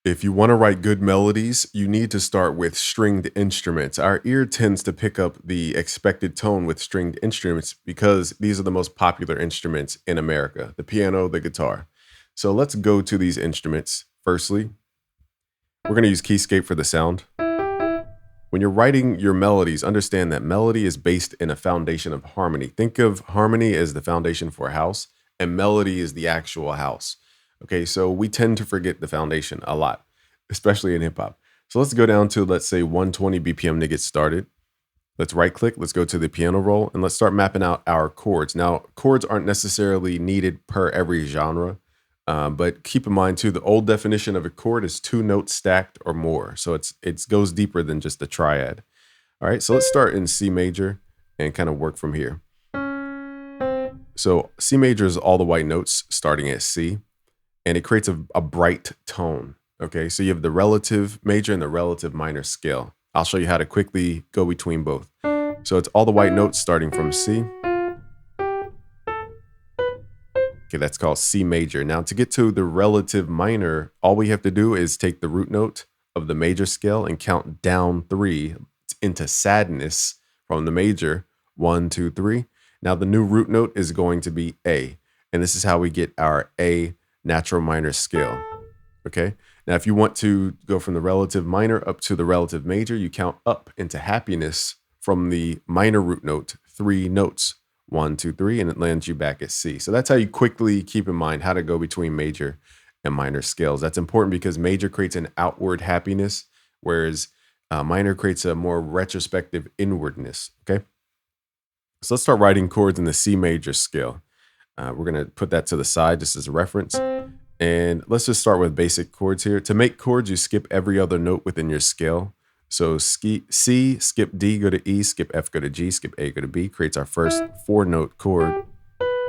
If you want to write good melodies, you need to start with stringed instruments. Our ear tends to pick up the expected tone with stringed instruments because these are the most popular instruments in America, the piano, the guitar. So let's go to these instruments. Firstly, we're going to use Keyscape for the sound. When you're writing your melodies, understand that melody is based in a foundation of harmony. Think of harmony as the foundation for a house, and melody is the actual house. Okay, so we tend to forget the foundation a lot, especially in hip hop. So let's go down to, let's say, 120 BPM to get started. Let's right click, let's go to the piano roll, and let's start mapping out our chords. Now, chords aren't necessarily needed per every genre. But keep in mind too, the old definition of a chord is 2 notes stacked or more. So it goes deeper than just the triad. All right, so let's start in C major and kind of work from here. So C major is all the white notes starting at C, and it creates a bright tone. Okay, so you have the relative major and the relative minor scale. I'll show you how to quickly go between both. So it's all the white notes starting from C. Okay, that's called C major. Now, to get to the relative minor, all we have to do is take the root note of the major scale and count down 3 into sadness from the major. 1, 2, 3. Now, the new root note is going to be A, and this is how we get our A natural minor scale. Okay, now if you want to go from the relative minor up to the relative major, you count up into happiness from the minor root note 3 notes. 1, 2, 3, and it lands you back at C. So that's how you quickly keep in mind how to go between major and minor scales. That's important because major creates an outward happiness, whereas minor creates a more retrospective inwardness. Okay, so let's start writing chords in the C major scale. We're going to put that to the side just as a reference. And let's just start with basic chords here. To make chords, you skip every other note within your scale. So C, skip D, go to E, skip F, go to G, skip A, go to B, creates our first 4-note chord.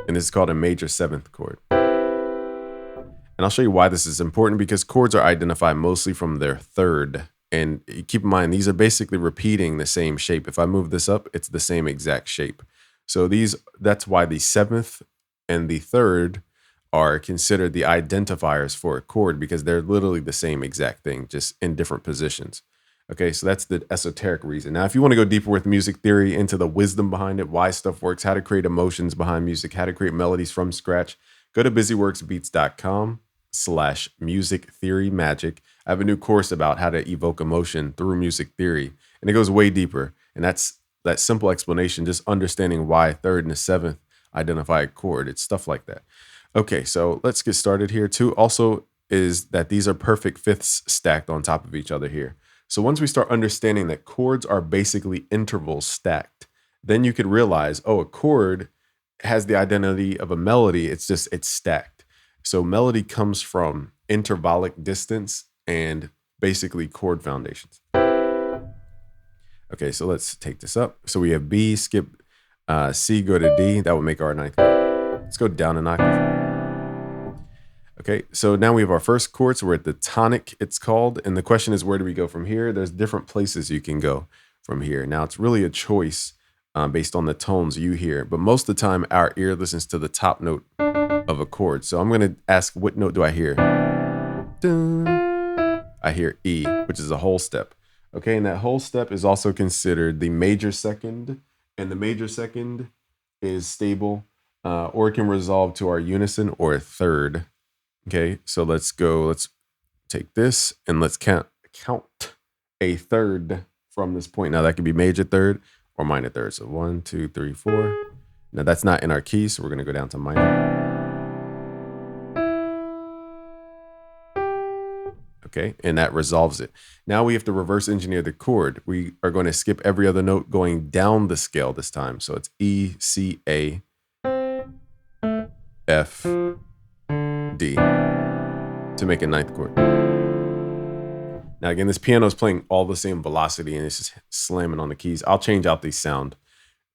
And this is called a major 7th chord. And I'll show you why this is important, because chords are identified mostly from their third. And keep in mind, these are basically repeating the same shape. If I move this up, it's the same exact shape. So that's why the 7th and the 3rd are considered the identifiers for a chord, because they're literally the same exact thing, just in different positions. Okay, so that's the esoteric reason. Now, if you want to go deeper with music theory, into the wisdom behind it, why stuff works, how to create emotions behind music, how to create melodies from scratch, go to busyworksbeats.com/music theory magic. I have a new course about how to evoke emotion through music theory, and it goes way deeper. And that's that simple explanation, just understanding why 3rd and the 7th identify a chord. It's stuff like that. Okay, so let's get started here too. Also, is that these are perfect fifths stacked on top of each other here. So once we start understanding that chords are basically intervals stacked, then you could realize, oh, a chord has the identity of a melody. It's stacked. So melody comes from intervallic distance and basically chord foundations. Okay, so let's take this up. So we have B, skip C, go to D. That would make our 9th chord. Let's go down an octave. Okay, so now we have our first chord. So we're at the tonic, it's called. And the question is, where do we go from here? There's different places you can go from here. Now, it's really a choice based on the tones you hear. But most of the time, our ear listens to the top note of a chord. So I'm going to ask, what note do I hear? Dun. I hear E, which is a whole step. Okay, and that whole step is also considered the major second. And the major second is stable, or it can resolve to our unison or a third. Okay, so let's take this and let's count a third from this point. Now that could be major third or minor third. So 1, 2, 3, 4. Now that's not in our key, so we're gonna go down to minor. Okay, and that resolves it. Now we have to reverse engineer the chord. We are going to skip every other note going down the scale this time. So it's E, C, A, F, D to make a 9th chord. Now again, this piano is playing all the same velocity and it's just slamming on the keys. I'll change out the sound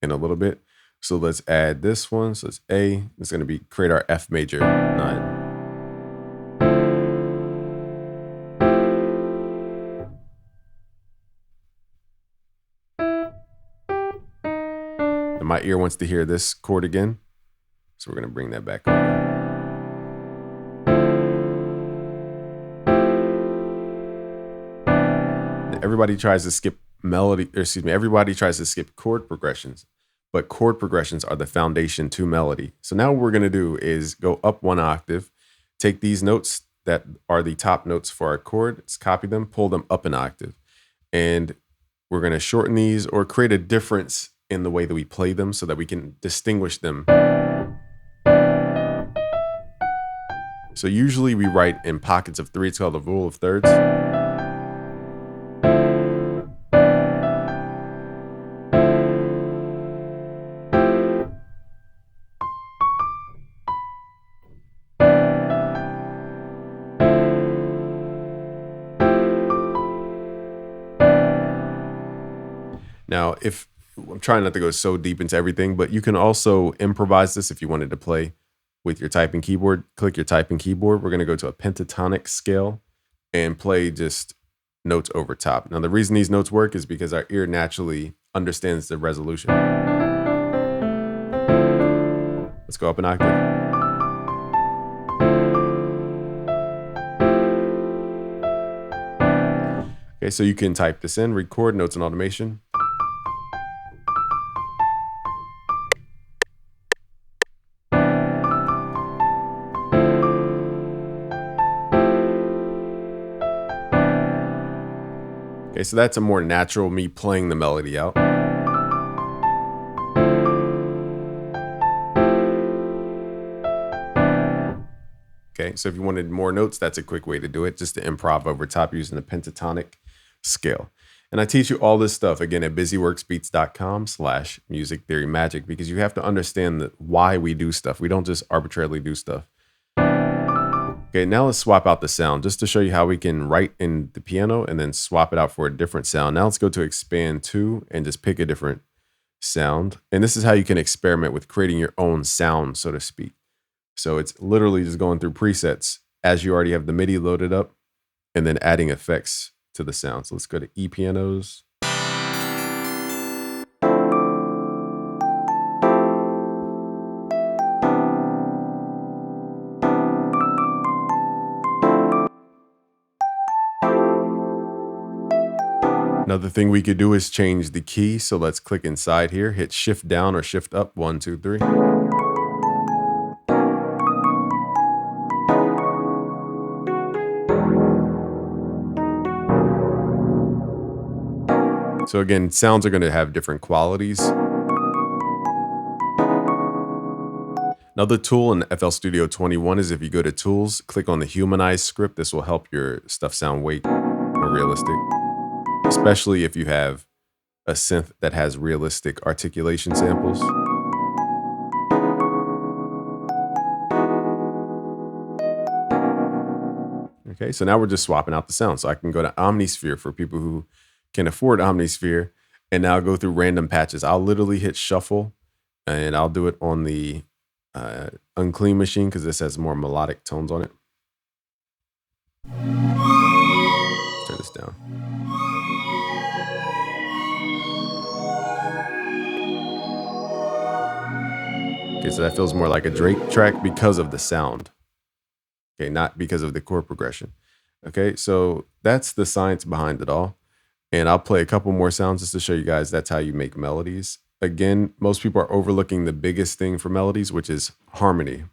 in a little bit. So let's add this one. So it's A. It's going to create our F major 9. And my ear wants to hear this chord again. So we're going to bring that back over. everybody tries to skip everybody tries to skip chord progressions, but chord progressions are the foundation to melody. So now what we're going to do is go up one octave, take these notes that are the top notes for our chord, let's copy them, pull them up an octave. And we're going to shorten these or create a difference in the way that we play them so that we can distinguish them. So usually we write in pockets of 3. It's called the rule of thirds. Now, if I'm trying not to go so deep into everything, but you can also improvise this if you wanted to play with your typing keyboard. Click your typing keyboard. We're going to go to a pentatonic scale and play just notes over top. Now, the reason these notes work is because our ear naturally understands the resolution. Let's go up an octave. Okay, so you can type this in, record notes and automation. Okay, so that's a more natural me playing the melody out. Okay, so if you wanted more notes, that's a quick way to do it, just to improv over top using the pentatonic scale. And I teach you all this stuff again at busyworksbeats.com/music theory magic, because you have to understand why we do stuff. We don't just arbitrarily do stuff. Okay, now let's swap out the sound just to show you how we can write in the piano and then swap it out for a different sound. Now let's go to expand 2 and just pick a different sound. And this is how you can experiment with creating your own sound, so to speak. So it's literally just going through presets as you already have the MIDI loaded up and then adding effects to the sound. So let's go to E pianos. Another thing we could do is change the key. So let's click inside here, hit shift down or shift up, 1, 2, 3. So again, sounds are going to have different qualities. Another tool in FL Studio 21 is if you go to tools, click on the humanize script. This will help your stuff sound way more realistic, especially if you have a synth that has realistic articulation samples. Okay, so now we're just swapping out the sound. So I can go to Omnisphere for people who can afford Omnisphere and now go through random patches. I'll literally hit shuffle and I'll do it on the unclean machine because this has more melodic tones on it. Let's turn this down. Okay, so that feels more like a Drake track because of the sound. Okay, not because of the chord progression. Okay, so that's the science behind it all. And I'll play a couple more sounds just to show you guys that's how you make melodies. Again, most people are overlooking the biggest thing for melodies, which is harmony.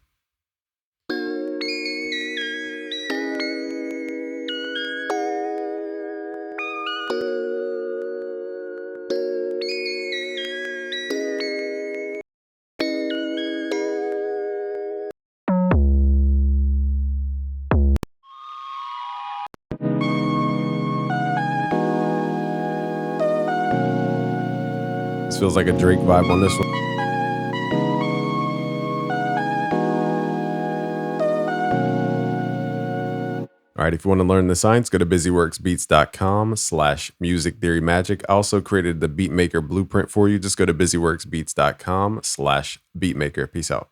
This feels like a Drake vibe on this one. All right, if you want to learn the science, go to busyworksbeats.com/music theory magic. I also created the Beatmaker blueprint for you. Just go to busyworksbeats.com/beatmaker. Peace out.